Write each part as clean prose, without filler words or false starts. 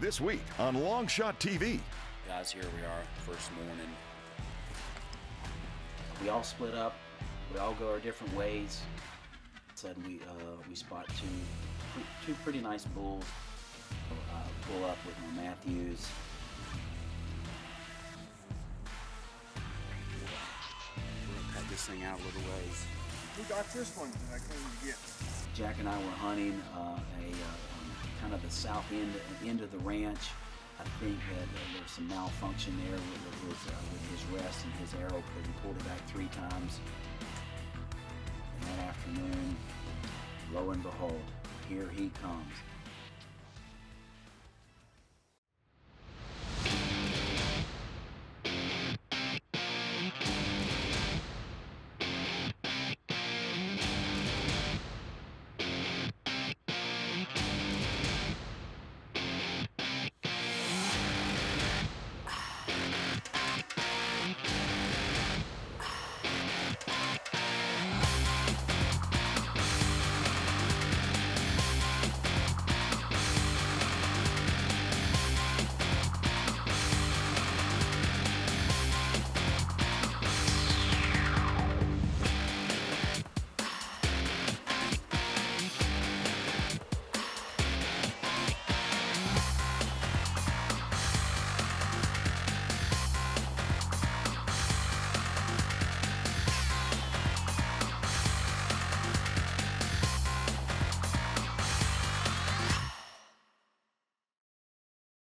This week on Longshot TV. Guys, here we are, first morning. We all split up. We all go our different ways. Suddenly we spot two pretty nice bulls. Pull up with my Matthews. We're gonna cut this thing out a little ways. Who got this one that I came to get? Jack and I were hunting kind of the south end of the ranch. I think that there was some malfunction there with his rest and his arrow, because he pulled it back 3 times. And that afternoon, lo and behold, here he comes.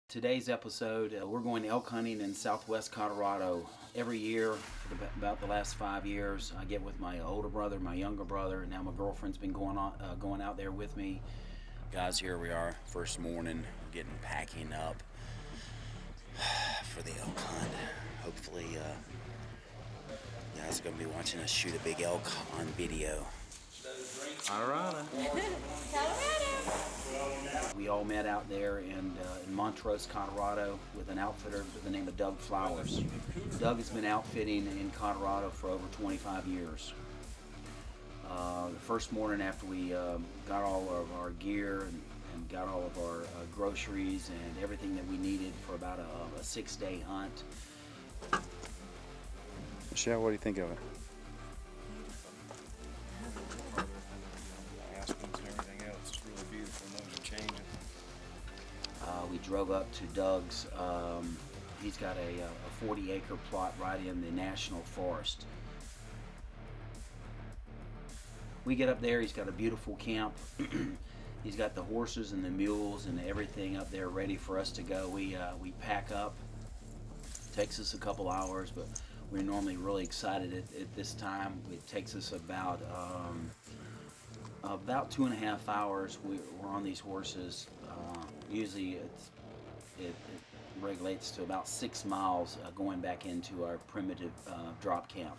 Today's episode, we're going elk hunting in southwest Colorado. Every year, for about the last 5 years, I get with my older brother, my younger brother, and now my girlfriend's been going out there with me. Guys, here we are, first morning, getting packing up for the elk hunt. Hopefully, you guys are gonna be watching us shoot a big elk on video. Colorado. We all met out there in Montrose, Colorado, with an outfitter by the name of Doug Flowers. Doug has been outfitting in Colorado for over 25 years. The first morning after we got all of our gear and got all of our groceries and everything that we needed for about a 6-day hunt. Michelle, what do you think of it? Aspens and everything else. It's really beautiful. Those are changing. We drove up to Doug's. He's got a 40-acre plot right in the National Forest. We get up there, he's got a beautiful camp. He's got the horses and the mules and everything up there ready for us to go. We pack up. Takes us a couple hours, but we're normally really excited at this time. It takes us about 2.5 hours. We're on these horses. Usually it regulates to about 6 miles going back into our primitive drop camp.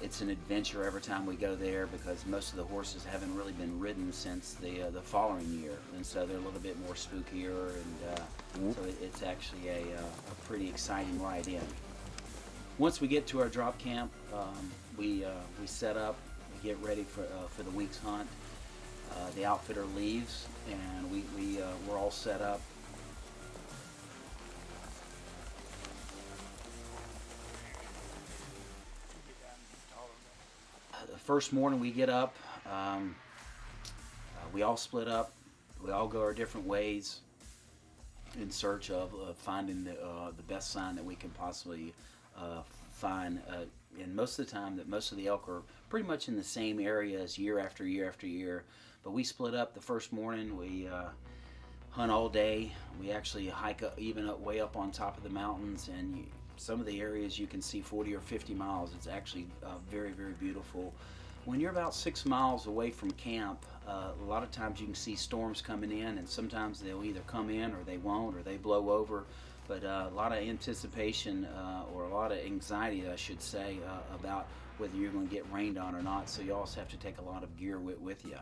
It's an adventure every time we go there, because most of the horses haven't really been ridden since the following year, and so they're a little bit more spookier, and so it's actually a pretty exciting ride in. Once we get to our drop camp, we set up, we get ready for the week's hunt. The outfitter leaves, and we're all set up. The first morning we get up, we all split up. We all go our different ways in search of finding the best sign that we can possibly find. And most of the time, that most of the elk are pretty much in the same areas year after year after year. But we split up the first morning. We hunt all day. We actually hike even way up on top of the mountains, and some of the areas you can see 40 or 50 miles. It's actually very, very beautiful. When you're about 6 miles away from camp, a lot of times you can see storms coming in, and sometimes they'll either come in or they won't, or they blow over. But a lot of anticipation or a lot of anxiety, I should say, about whether you're going to get rained on or not. So you also have to take a lot of gear with you.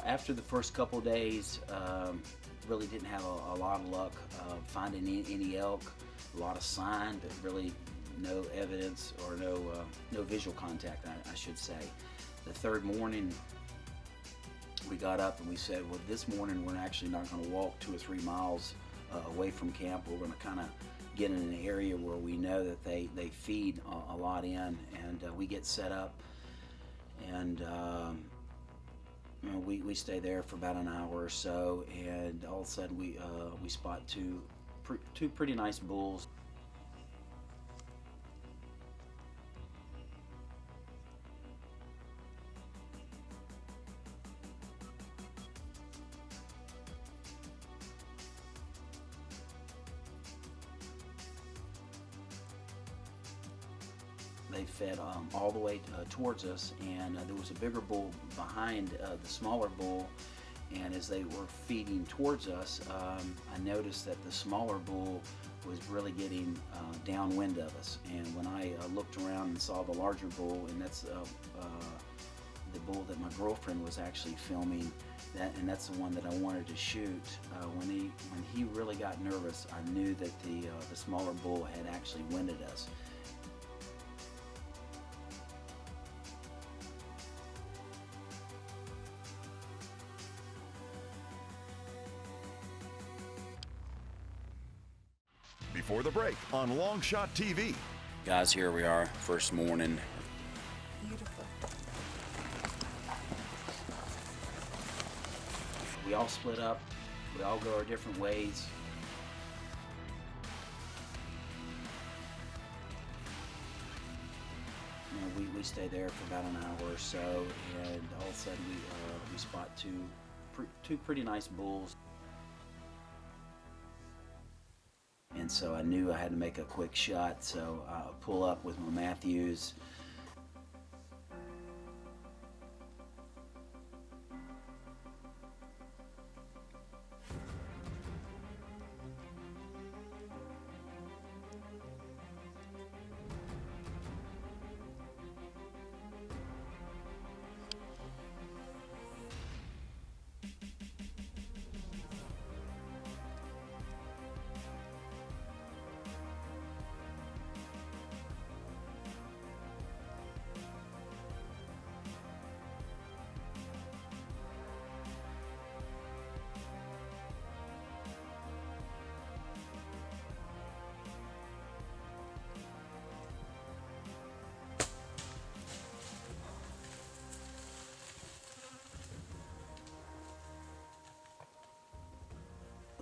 After the first couple days, really didn't have a lot of luck finding any elk. A lot of sign, but really no evidence or no visual contact, I should say. The third morning, we got up and we said, well, this morning we're actually not going to walk 2 or 3 miles away from camp. We're going to kind of get in an area where we know that they feed a lot in, and we get set up, and you know, we stay there for about an hour or so, and all of a sudden we spot two pretty nice bulls. They fed all the way towards us, and there was a bigger bull behind the smaller bull, and as they were feeding towards us, I noticed that the smaller bull was really getting downwind of us, and when I looked around and saw the larger bull, and that's the bull that my girlfriend was actually filming, and that's the one that I wanted to shoot. When he really got nervous, I knew that the smaller bull had actually winded us. Before the break on Longshot TV. Guys, here we are, first morning. Beautiful. We all split up. We all go our different ways. You know, we stay there for about an hour or so, and all of a sudden we spot two pretty nice bulls. And so I knew I had to make a quick shot, so I pull up with my Matthews.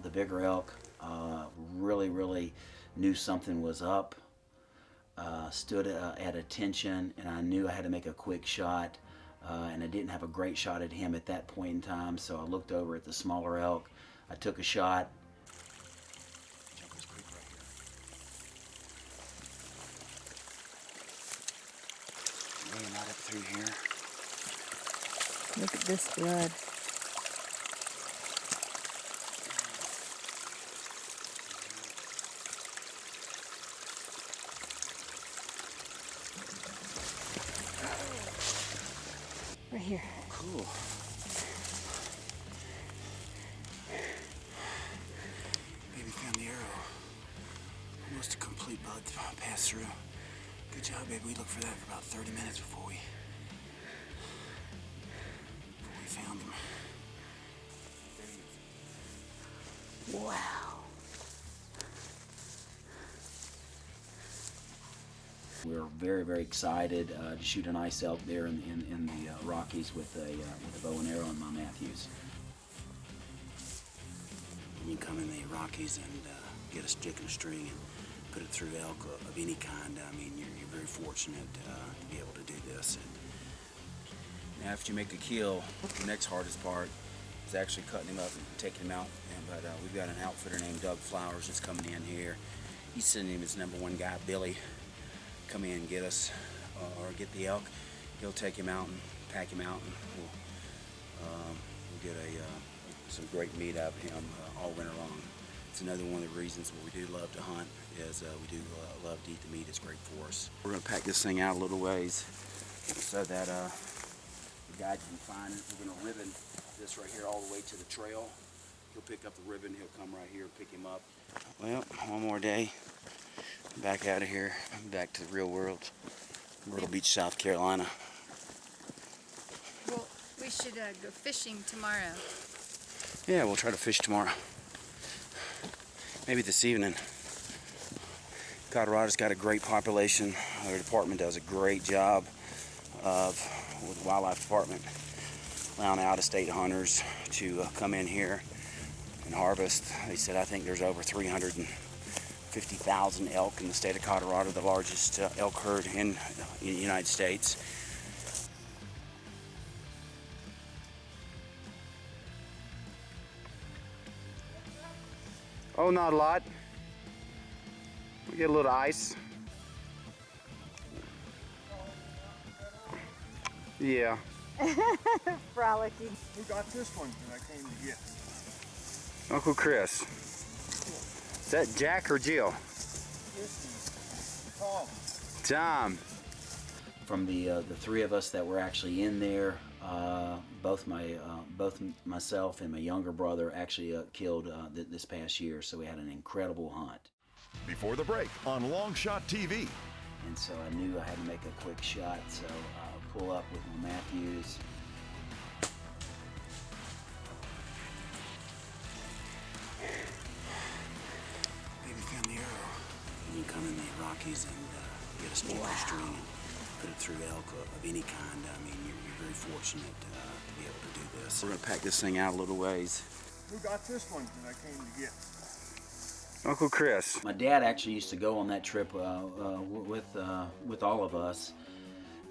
The bigger elk really knew something was up, stood at attention, and I knew I had to make a quick shot, and I didn't have a great shot at him at that point in time, so I looked over at the smaller elk. I took a shot. Jump this creek right here. Laying right up through here. Look at this blood. Right here. Cool. Baby found the arrow. Almost a complete blood pass through. Good job, baby. We looked for that for about 30 minutes before we found him. Wow. We're very excited to shoot a nice elk there in the Rockies with a bow and arrow in my Matthews. You come in the Rockies and get a stick and a string and put it through elk of any kind. I mean, you're very fortunate to be able to do this. And now, after you make a kill, the next hardest part is actually cutting him up and taking him out. But we've got an outfitter named Doug Flowers that's coming in here. He's sending him his #1 guy, Billy. Come in and get us or get the elk. He'll take him out and pack him out, and we'll get some great meat out of him all winter long. It's another one of the reasons why we do love to hunt is we do love to eat the meat. It's great for us. We're going to pack this thing out a little ways so that the guide can find it. We're going to ribbon this right here all the way to the trail. He'll pick up the ribbon. He'll come right here, pick him up. Well, one more day. Back out of here. Back to the real world. Myrtle Beach, South Carolina. Well, we should go fishing tomorrow. Yeah, we'll try to fish tomorrow. Maybe this evening. Colorado's got a great population. Our department does a great job with the wildlife department, allowing out-of-state hunters to come in here and harvest. They said I think there's over 350,000 elk in the state of Colorado, the largest elk herd in the United States. Oh, not a lot. We get a little ice. Yeah. Frolicking. Who got this one that I came to get? Uncle Chris. Is that Jack or Jill? This is Tom. Tom. From the three of us that were actually in there, both myself and my younger brother actually killed this past year, so we had an incredible hunt. Before the break on Longshot TV. And so I knew I had to make a quick shot, so I pull up with my Matthews. Maybe found the arrow. And you come in the Rockies and get a speaker string and put it through elk of any kind. I mean, you're very fortunate to be able to do this. We're gonna pack this thing out a little ways. Who got this one that I came to get? Uncle Chris. My dad actually used to go on that trip with all of us,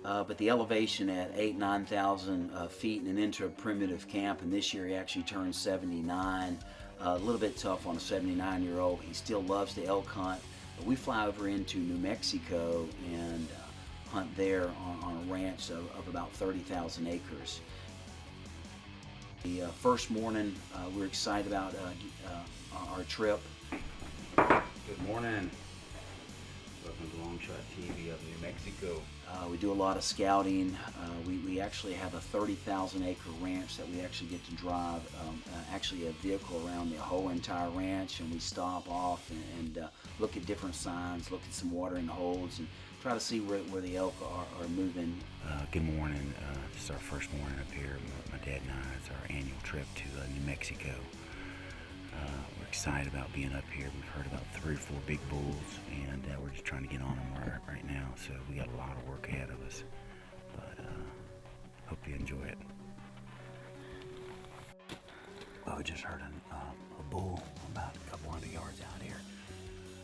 but the elevation at 9,000 feet and into a primitive camp, and this year he actually turned 79. A little bit tough on a 79-year-old. He still loves the elk hunt. But we fly over into New Mexico and hunt there on a ranch of about 30,000 acres. The first morning, we're excited about our trip. Good morning. Welcome to Longshot TV up in New Mexico. We do a lot of scouting. We actually have a 30,000 acre ranch that we actually get to drive actually a vehicle around the whole entire ranch, and we stop off and look at different signs, look at some watering holes, and try to see where the elk are moving. Good morning. This is our first morning up here. My dad and I, it's our annual trip to New Mexico. We're excited about being up here. We've heard about 3 or 4 big bulls, and we're just trying to get on them right now. So we got a lot of work ahead of us, but hope you enjoy it. Well, we just heard a bull about a couple hundred yards out here.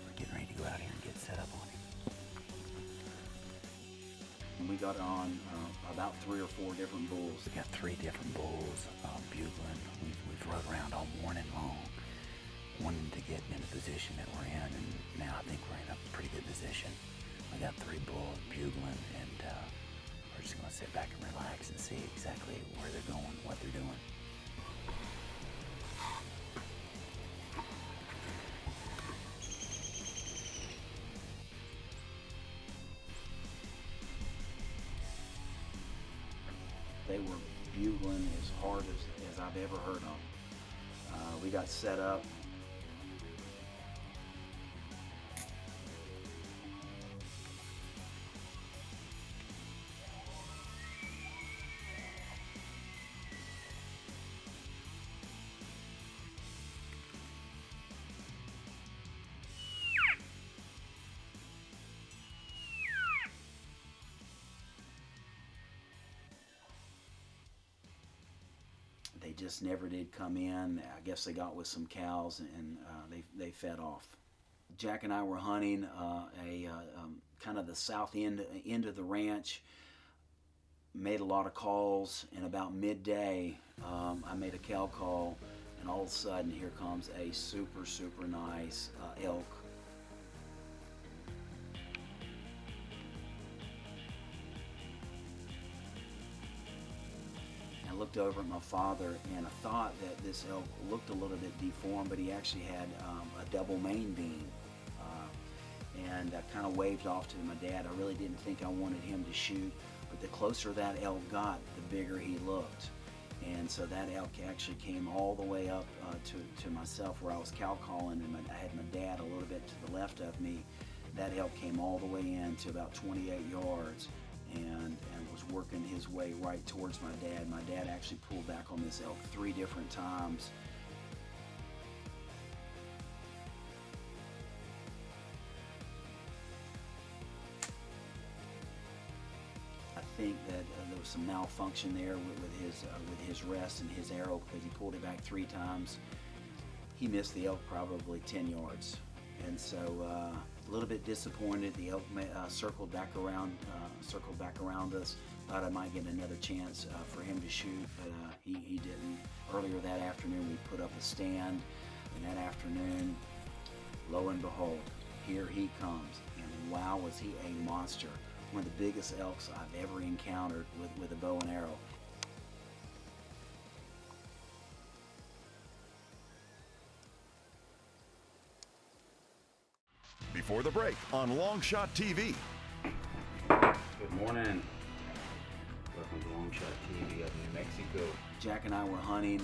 We're getting ready to go out here and get set up on him. We got on about 3 or 4 different bulls. We got 3 different bulls bugling. We've rode around all morning long, wanting to get in the position that we're in, and now I think we're in a pretty good position. We got 3 bulls bugling, and we're just gonna sit back and relax and see exactly where they're going, what they're doing. They were bugling as hard as I've ever heard them. We got set up. They just never did come in. I guess they got with some cows and they fed off. Jack and I were hunting kind of the south end of the ranch. Made a lot of calls, and about midday I made a cow call, and all of a sudden here comes a super nice elk. I looked over at my father, and I thought that this elk looked a little bit deformed, but he actually had a double main beam. And I kind of waved off to my dad. I really didn't think I wanted him to shoot, but the closer that elk got, the bigger he looked. And so that elk actually came all the way up to myself where I was cow calling, and I had my dad a little bit to the left of me. That elk came all the way in to about 28 yards and was working his way right towards my dad. My dad actually pulled back on this elk 3 different times. I think that there was some malfunction there with his rest and his arrow, because he pulled it back 3 times. He missed the elk probably 10 yards, and so a little bit disappointed. The elk circled back around us. Thought I might get another chance for him to shoot, but he didn't. Earlier that afternoon, we put up a stand, and that afternoon, lo and behold, here he comes, and wow, was he a monster. One of the biggest elks I've ever encountered with a bow and arrow. Before the break on Longshot TV. Good morning. Welcome to Longshot TV up in New Mexico. Jack and I were hunting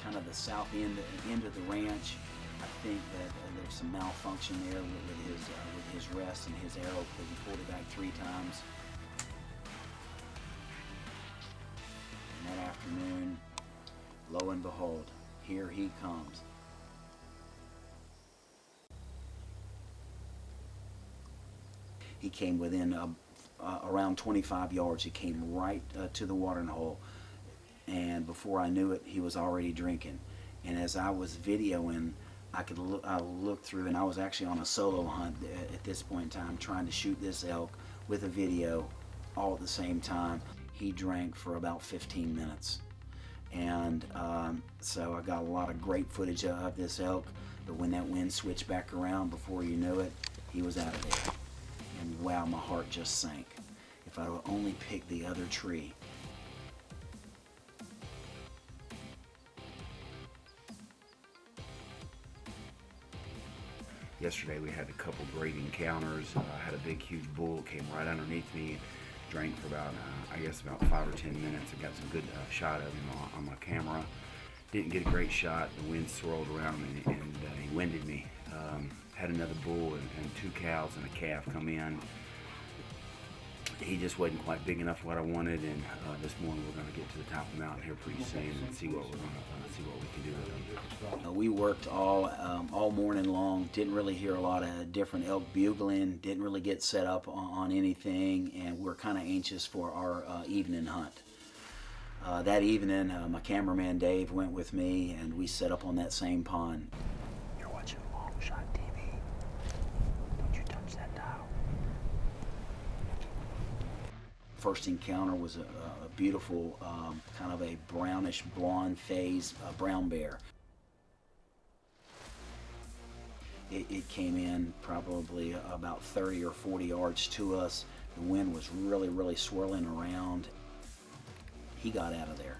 kind of the south end of the ranch. I think that there's some malfunction there with his rest and his arrow, because he pulled it back 3 times. And that afternoon, lo and behold, here he comes. He came within around 25 yards. He came right to the watering hole, and before I knew it, he was already drinking. And as I was videoing, I looked through, and I was actually on a solo hunt at this point in time, trying to shoot this elk with a video all at the same time. He drank for about 15 minutes. And so I got a lot of great footage of this elk, but when that wind switched back around, before you knew it, he was out of there. And wow, my heart just sank. If I would only pick the other tree. Yesterday we had a couple great encounters. I had a big, huge bull came right underneath me, drank for about, I guess about 5 or 10 minutes. I got some good shot of him on my camera. Didn't get a great shot. The wind swirled around me, and he winded me. Had another bull and 2 cows and a calf come in. He just wasn't quite big enough for what I wanted, and this morning we're going to get to the top of the mountain here pretty soon and see what we can do with them. We worked all morning long. Didn't really hear a lot of different elk bugling. Didn't really get set up on anything, and we're kind of anxious for our evening hunt. That evening, my cameraman Dave went with me, and we set up on that same pond. You're watching Longshot TV. Don't you touch that dial. First encounter was a beautiful, kind of a brownish blonde phase brown bear. It came in probably about 30 or 40 yards to us. The wind was really, really swirling around. He got out of there.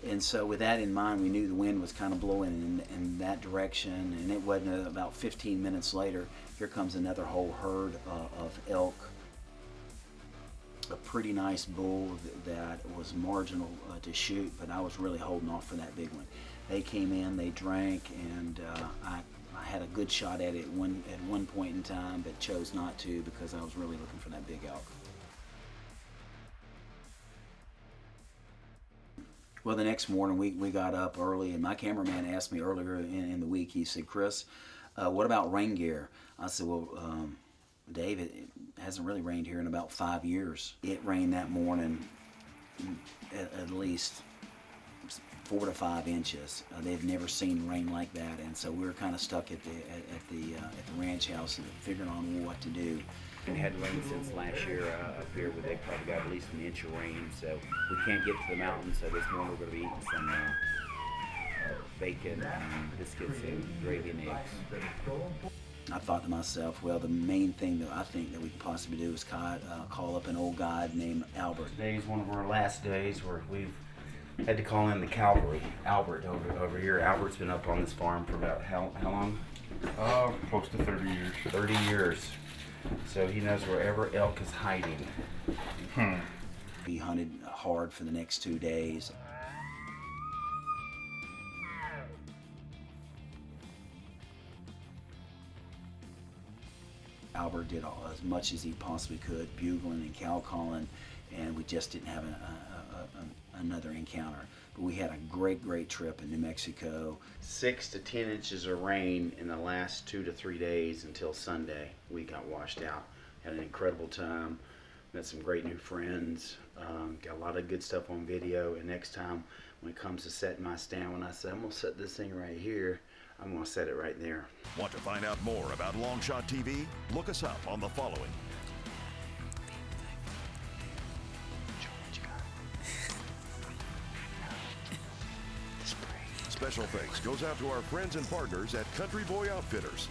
And so with that in mind, we knew the wind was kind of blowing in that direction, and it wasn't about 15 minutes later, here comes another whole herd of elk. A pretty nice bull that was marginal to shoot, but I was really holding off for that big one. They came in, they drank, and I had a good shot at it at one point in time, but chose not to because I was really looking for that big elk. Well, the next morning we got up early, and my cameraman asked me earlier in the week, he said, "Chris, what about rain gear?" I said, "Well, Dave, it hasn't really rained here in about 5 years." It rained that morning at least 4 to 5 inches. They've never seen rain like that, and so we were kind of stuck at the ranch house and figuring on what to do. And had rain since last year up here, but they probably got at least an inch of rain, so we can't get to the mountain. So this morning we're going to be eating some bacon and biscuits and gravy and eggs. I thought to myself, well, the main thing that I think that we could possibly do is call up an old guide named Albert. Today is one of our last days where we've had to call in the cavalry. Albert over here. Albert's been up on this farm for about how long? Close to 30 years. 30 years. So he knows wherever elk is hiding. We hunted hard for the next 2 days. Albert did as much as he possibly could, bugling and cow calling, and we just didn't have another encounter. But we had a great trip in New Mexico. 6 to 10 inches of rain in the last 2 to 3 days until Sunday. We got washed out. Had an incredible time. Met some great new friends. Got a lot of good stuff on video. And next time, when it comes to setting my stand, when I say I'm gonna set this thing right here, I'm gonna set it right there. Want to find out more about Longshot TV? Look us up on the following. Special thanks goes out to our friends and partners at Country Boy Outfitters.